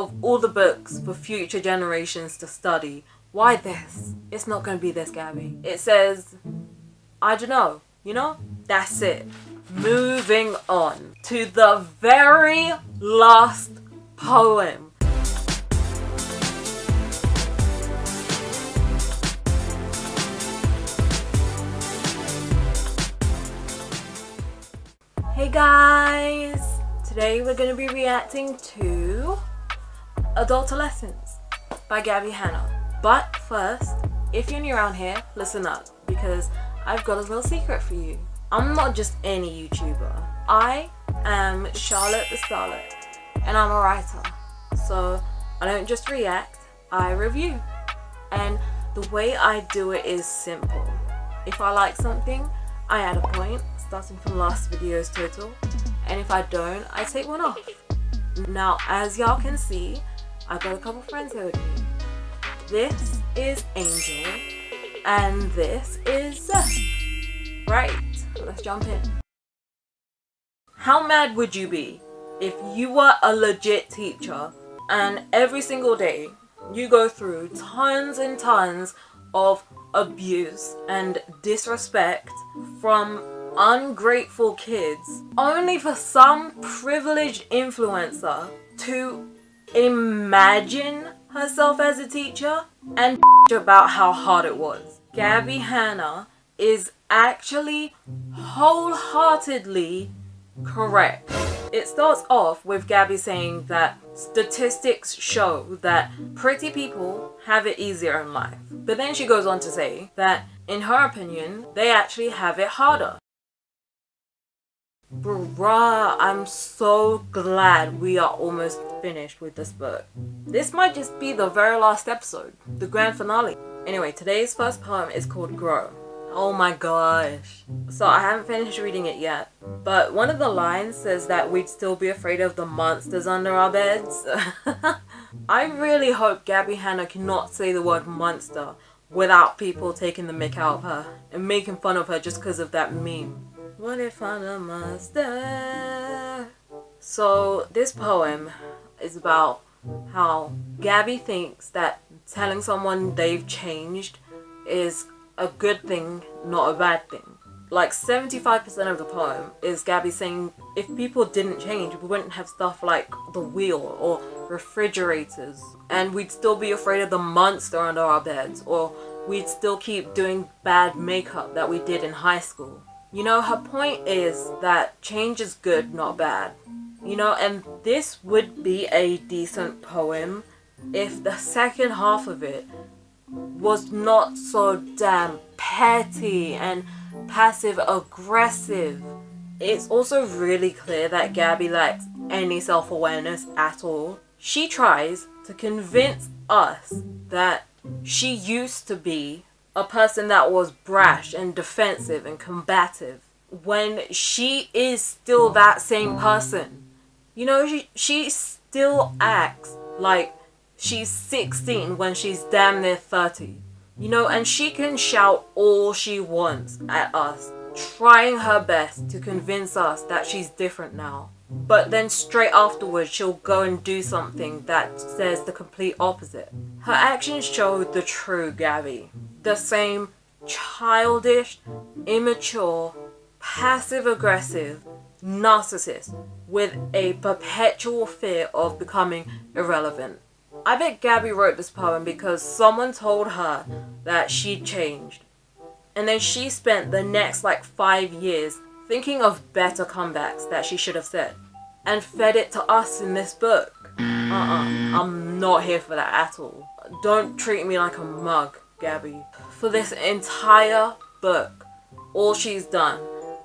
of all the books for future generations to study, why this? It's not going to be this, Gabbie. It says, I don't know, you know? That's it. Moving on to the very last poem. Hey guys! Today we're going to be reacting to Adultolescence by Gabbie Hannah. But first, if you're new around here, listen up, because I've got a little secret for you. I'm not just any YouTuber. I am Charlotte the Starlet, and I'm a writer. So I don't just react, I review. And the way I do it is simple. If I like something, I add a point, starting from last video's total. And if I don't, I take one off. Now, as y'all can see, I've got a couple friends here with me. This is Angel, and this is Seth. Right, let's jump in. How mad would you be if you were a legit teacher and every single day you go through tons and tons of abuse and disrespect from ungrateful kids, only for some privileged influencer to imagine herself as a teacher and about how hard it was? Gabbie Hannah is actually wholeheartedly correct. It starts off with Gabbie saying that statistics show that pretty people have it easier in life. But then she goes on to say that, in her opinion, they actually have it harder. Bruh, I'm so glad we are almost finished with this book. This might just be the very last episode, the grand finale. Anyway, today's first poem is called Grow. Oh my gosh. So I haven't finished reading it yet, but one of the lines says that we'd still be afraid of the monsters under our beds. I really hope Gabbie Hannah cannot say the word monster without people taking the mick out of her and making fun of her just because of that meme. What if I'm a monster? So this poem is about how Gabbie thinks that telling someone they've changed is a good thing, not a bad thing. Like 75% of the poem is Gabbie saying if people didn't change, we wouldn't have stuff like the wheel or refrigerators, and we'd still be afraid of the monster under our beds, or we'd still keep doing bad makeup that we did in high school. You know, her point is that change is good, not bad. You know, and this would be a decent poem if the second half of it was not so damn petty and passive aggressive. It's also really clear that Gabbie lacks any self-awareness at all. She tries to convince us that she used to be a person that was brash and defensive and combative, when she is still that same person. You know, she still acts like she's 16 when she's damn near 30. You know, and she can shout all she wants at us, trying her best to convince us that she's different now. But then straight afterwards, she'll go and do something that says the complete opposite. Her actions show the true Gabbie. The same childish, immature, passive-aggressive narcissist with a perpetual fear of becoming irrelevant. I bet Gabbie wrote this poem because someone told her that she'd changed. And then she spent the next like 5 years thinking of better comebacks that she should have said, and fed it to us in this book. I'm not here for that at all. Don't treat me like a mug, Gabbie. For this entire book, all she's done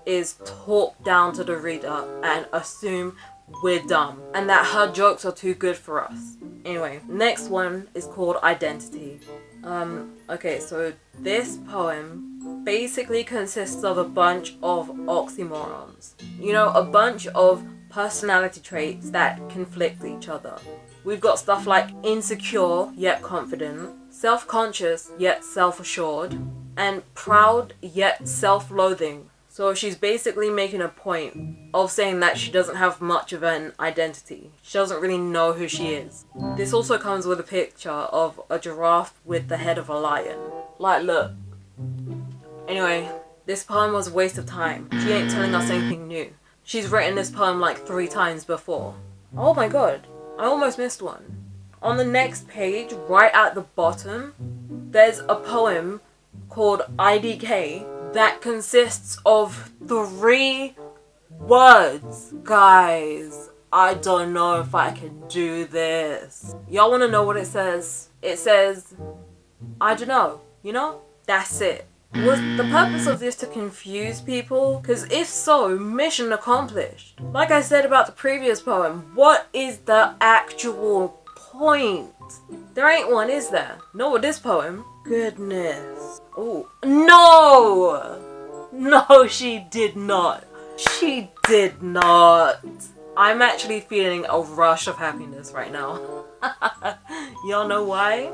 is talk down to the reader and assume we're dumb and that her jokes are too good for us. Anyway, next one is called Identity. Okay, so this poem basically consists of a bunch of oxymorons. You know, a bunch of personality traits that conflict each other. We've got stuff like insecure yet confident, self-conscious yet self-assured, and proud yet self-loathing. So she's basically making a point of saying that she doesn't have much of an identity. She doesn't really know who she is. This also comes with a picture of a giraffe with the head of a lion. Like, look. Anyway, this poem was a waste of time. She ain't telling us anything new. She's written this poem like 3 times before. Oh my god, I almost missed one. On the next page, right at the bottom, there's a poem called IDK that consists of 3 words. Guys, I don't know if I can do this. Y'all want to know what it says? It says, I don't know, you know? That's it. Was the purpose of this to confuse people? Because if so, mission accomplished. Like I said about the previous poem, what is the actual point? There ain't one, is there? Not with this poem. Goodness. Oh, no! No, she did not. She did not. I'm actually feeling a rush of happiness right now. Y'all know why?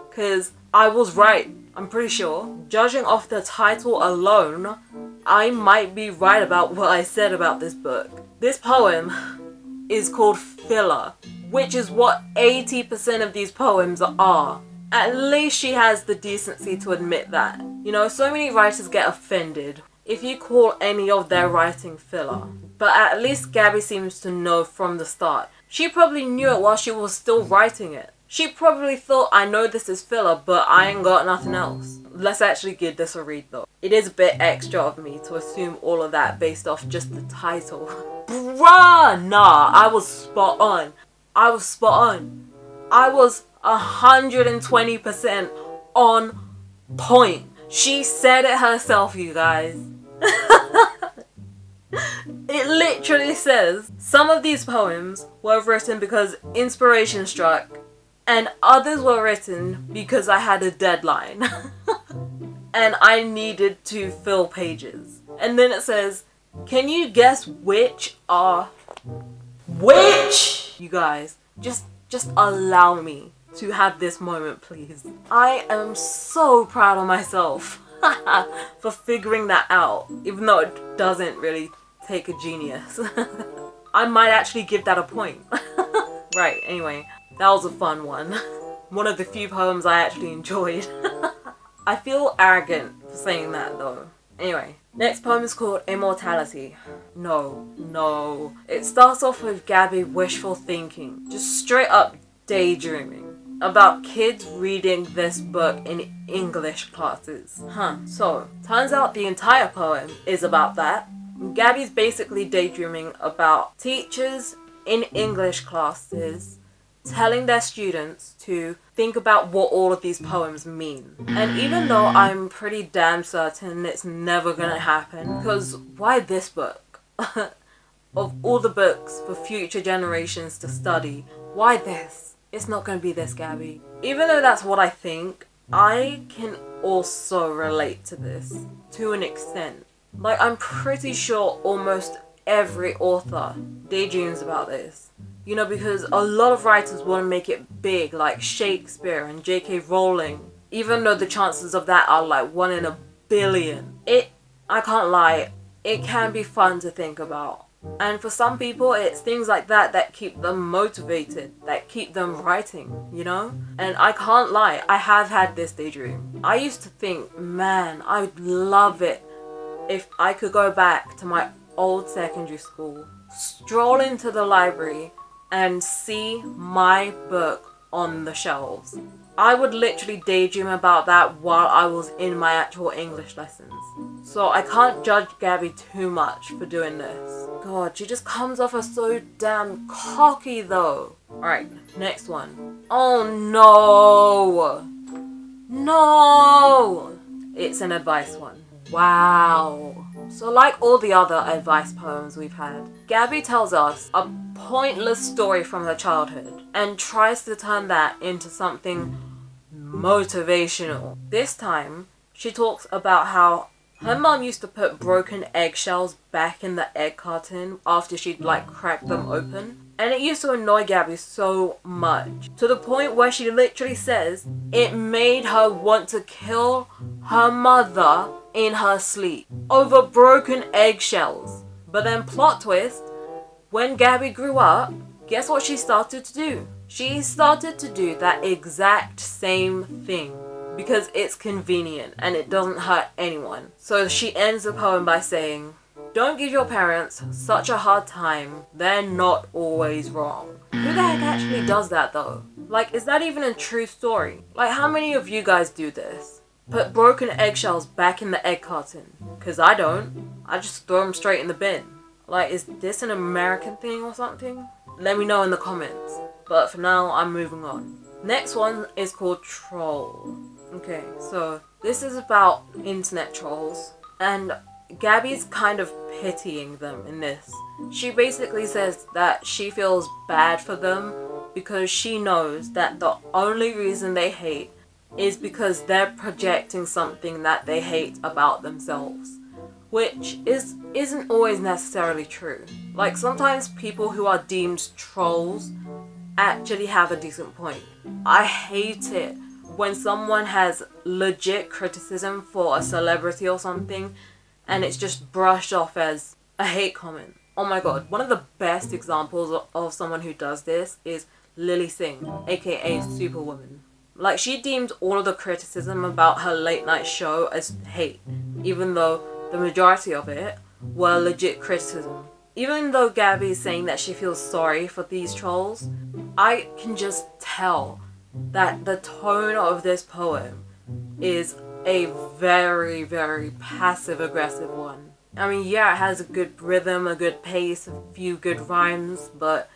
Because I was right. I'm pretty sure. Judging off the title alone, I might be right about what I said about this book. This poem is called filler, which is what 80% of these poems are. At least she has the decency to admit that. You know, so many writers get offended if you call any of their writing filler. But at least Gabbie seems to know from the start. She probably knew it while she was still writing it. She probably thought, I know this is filler, but I ain't got nothing else. Let's actually give this a read though. It is a bit extra of me to assume all of that based off just the title. Bruh! Nah, I was spot on. I was spot on. I was 120% on point. She said it herself, you guys. It literally says, some of these poems were written because inspiration struck, and others were written because I had a deadline and I needed to fill pages. And then it says, can you guess which are which? You guys, just allow me to have this moment, please. I am so proud of myself for figuring that out, even though it doesn't really take a genius. I might actually give that a point. Right, anyway. That was a fun one. One of the few poems I actually enjoyed. I feel arrogant for saying that though. Anyway, next poem is called Immortality. No. It starts off with Gabbie wishful thinking. Just straight up daydreaming about kids reading this book in English classes. So, turns out the entire poem is about that. Gabbie's basically daydreaming about teachers in English classes telling their students to think about what all of these poems mean. And even though I'm pretty damn certain it's never gonna happen, because why this book? Of all the books for future generations to study, why this? It's not gonna be this, Gabbie. Even though that's what I think, I can also relate to this to an extent. Like, I'm pretty sure almost every author daydreams about this. You know, because a lot of writers want to make it big, like Shakespeare and J.K. Rowling. Even though the chances of that are like 1 in a billion. I can't lie, it can be fun to think about. And for some people, it's things like that that keep them motivated, that keep them writing, you know? And I can't lie, I have had this daydream. I used to think, man, I would love it if I could go back to my old secondary school, stroll into the library, and see my book on the shelves. I would literally daydream about that while I was in my actual English lessons. So I can't judge Gabbie too much for doing this. God, she just comes off as so damn cocky though. Alright, next one. Oh no! No! It's an advice one. Wow. So like all the other advice poems we've had, Gabbie tells us a pointless story from her childhood and tries to turn that into something motivational. This time, she talks about how her mum used to put broken eggshells back in the egg carton after she'd like cracked them open. And it used to annoy Gabbie so much, to the point where she literally says it made her want to kill her mother in her sleep over broken eggshells. But then plot twist, when Gabbie grew up, guess what she started to do? She started to do that exact same thing because it's convenient and it doesn't hurt anyone. So she ends the poem by saying, "Don't give your parents such a hard time, they're not always wrong." Who the heck actually does that though? Like, is that even a true story? Like, how many of you guys do this? Put broken eggshells back in the egg carton? Cause I don't. I just throw them straight in the bin. Like, is this an American thing or something? Let me know in the comments. But for now, I'm moving on. Next one is called Troll. Okay, so this is about internet trolls. And Gabbie's kind of pitying them in this. She basically says that she feels bad for them because she knows that the only reason they hate is because they're projecting something that they hate about themselves, which isn't always necessarily true. Like, sometimes people who are deemed trolls actually have a decent point. I hate it when someone has legit criticism for a celebrity or something and it's just brushed off as a hate comment. Oh my god, one of the best examples of someone who does this is Lily Singh, aka Superwoman. Like, she deemed all of the criticism about her late night show as hate, even though the majority of it were legit criticism. Even though Gabbie is saying that she feels sorry for these trolls, I can just tell that the tone of this poem is a very, very passive-aggressive one. I mean, yeah, it has a good rhythm, a good pace, a few good rhymes, but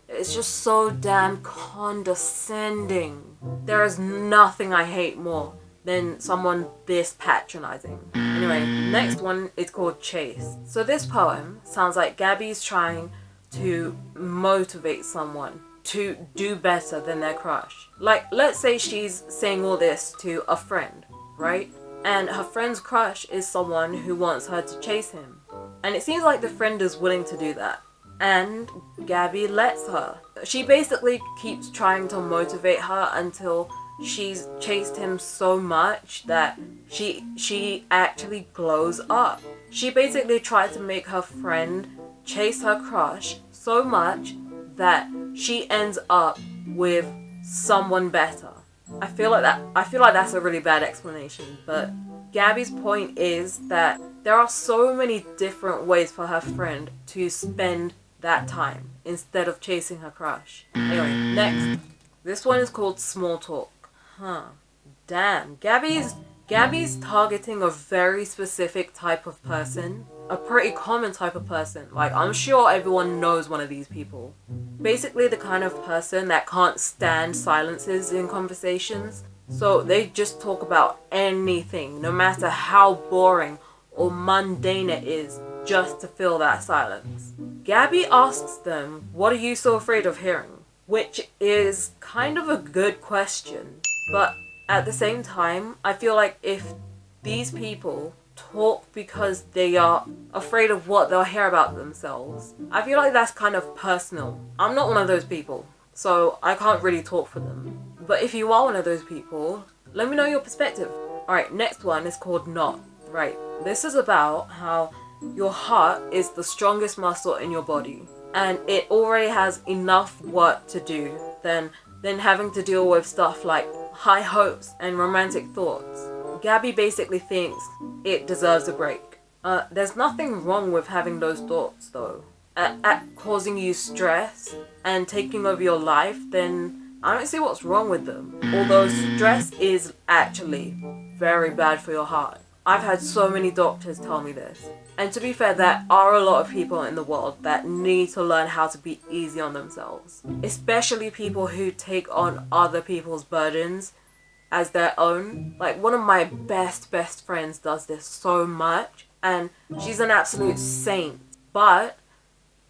it's just so damn condescending. There is nothing I hate more than someone this patronizing. Anyway, next one is called Chase. So this poem sounds like Gabbie's trying to motivate someone to do better than their crush. Like, let's say she's saying all this to a friend, right? And her friend's crush is someone who wants her to chase him. And it seems like the friend is willing to do that. And Gabbie lets her. She basically keeps trying to motivate her until she's chased him so much that she actually glows up. She basically tried to make her friend chase her crush so much that she ends up with someone better. I feel like that's a really bad explanation, but Gabbie's point is that there are so many different ways for her friend to spend that time instead of chasing her crush. Anyway, next. This one is called Small Talk. Damn. Gabbie's targeting a very specific type of person. A pretty common type of person. Like, I'm sure everyone knows one of these people. Basically the kind of person that can't stand silences in conversations. So they just talk about anything, no matter how boring or mundane it is, just to fill that silence. Gabbie asks them, "What are you so afraid of hearing?" Which is kind of a good question. But at the same time, I feel like if these people talk because they are afraid of what they'll hear about themselves, I feel like that's kind of personal. I'm not one of those people, so I can't really talk for them. But if you are one of those people, let me know your perspective. Alright, next one is called Not. Right, this is about how your heart is the strongest muscle in your body, and it already has enough work to do than having to deal with stuff like high hopes and romantic thoughts. Gabbie basically thinks it deserves a break. There's nothing wrong with having those thoughts though. At causing you stress and taking over your life, then I don't see what's wrong with them. Although stress is actually very bad for your heart. I've had so many doctors tell me this. And to be fair, there are a lot of people in the world that need to learn how to be easy on themselves. Especially people who take on other people's burdens as their own. Like, one of my best friends does this so much, and she's an absolute saint. But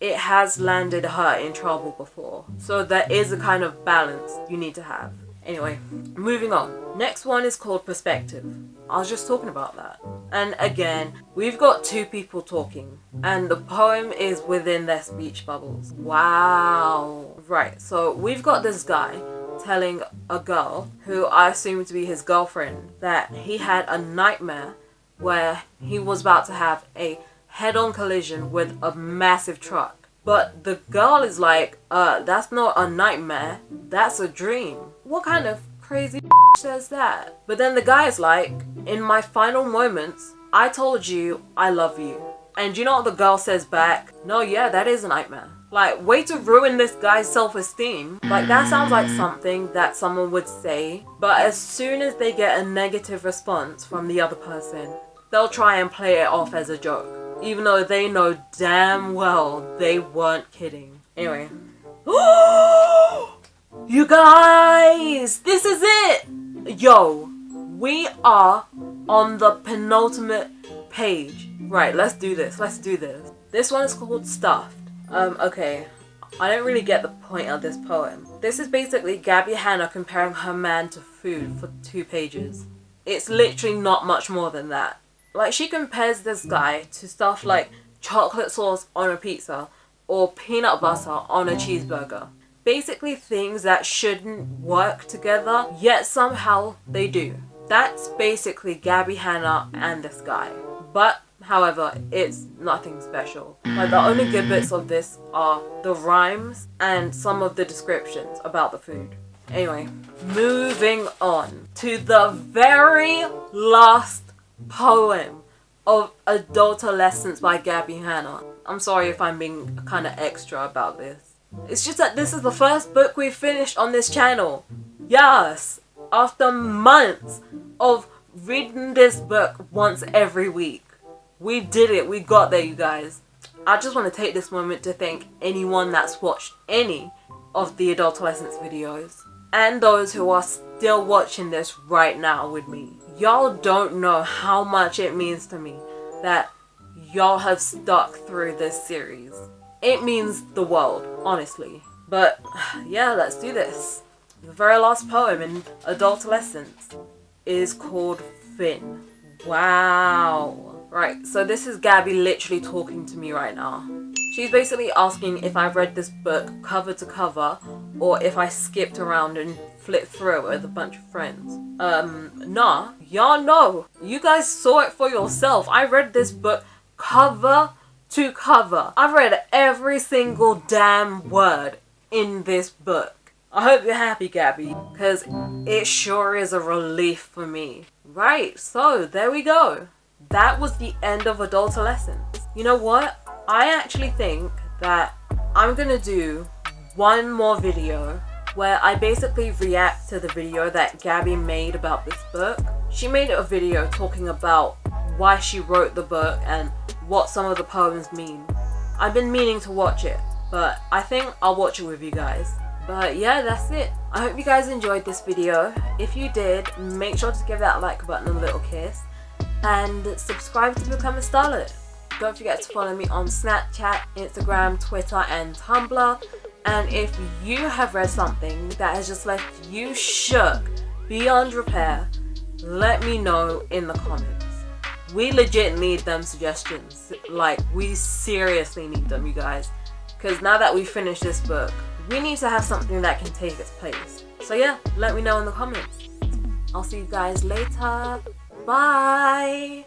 it has landed her in trouble before. So there is a kind of balance you need to have. Anyway, moving on. Next one is called Perspective. I was just talking about that. And again, we've got two people talking, and the poem is within their speech bubbles. Wow. Right, so we've got this guy telling a girl, who I assume to be his girlfriend, that he had a nightmare where he was about to have a head-on collision with a massive truck. But the girl is like, that's not a nightmare, that's a dream. What kind of crazy says that? But then the guy is like, in my final moments, I told you I love you. And you know what the girl says back? No, yeah, that is a nightmare. Like, way to ruin this guy's self-esteem. Like, that sounds like something that someone would say, but as soon as they get a negative response from the other person, they'll try and play it off as a joke, even though they know damn well they weren't kidding. Anyway. You guys! This is it! Yo, we are on the penultimate page. Right, let's do this. Let's do this. This one is called Stuffed. Okay. I don't really get the point of this poem. This is basically Gabbie Hannah comparing her man to food for 2 pages. It's literally not much more than that. Like, she compares this guy to stuff like chocolate sauce on a pizza or peanut butter on a cheeseburger. Basically things that shouldn't work together, yet somehow they do. That's basically Gabbie Hannah and this guy. But, however, it's nothing special. Like, the only good bits of this are the rhymes and some of the descriptions about the food. Anyway, moving on to the very last poem of Adultolescence by Gabbie Hannah. I'm sorry if I'm being kind of extra about this. It's just that this is the first book we've finished on this channel. Yes! After months of reading this book once every week. We did it. We got there, you guys. I just want to take this moment to thank anyone that's watched any of the Adultolescence videos. And those who are still watching this right now with me. Y'all don't know how much it means to me that y'all have stuck through this series. It means the world, honestly. But yeah, let's do this. The very last poem in Adultolescence is called Finn. Wow. Right, so this is Gabbie literally talking to me right now. She's basically asking if I've read this book cover to cover or if I skipped around and flipped through it with a bunch of friends. Nah, y'all know. You guys saw it for yourself. I read this book cover to cover. I've read every single damn word in this book. I hope you're happy, Gabbie, because it sure is a relief for me. Right, so there we go. That was the end of Adultolescence. You know what? I actually think that I'm gonna do one more video where I basically react to the video that Gabbie made about this book. She made a video talking about why she wrote the book and what some of the poems mean. I've been meaning to watch it, but I think I'll watch it with you guys. But yeah, that's it. I hope you guys enjoyed this video. If you did, make sure to give that like button a little kiss and subscribe to become a starlet. Don't forget to follow me on Snapchat, Instagram, Twitter and Tumblr. And if you have read something that has just left you shook beyond repair, let me know in the comments. We legit need them suggestions. Like, we seriously need them, you guys. Because now that we've finished this book, we need to have something that can take its place. So yeah, let me know in the comments. I'll see you guys later. Bye!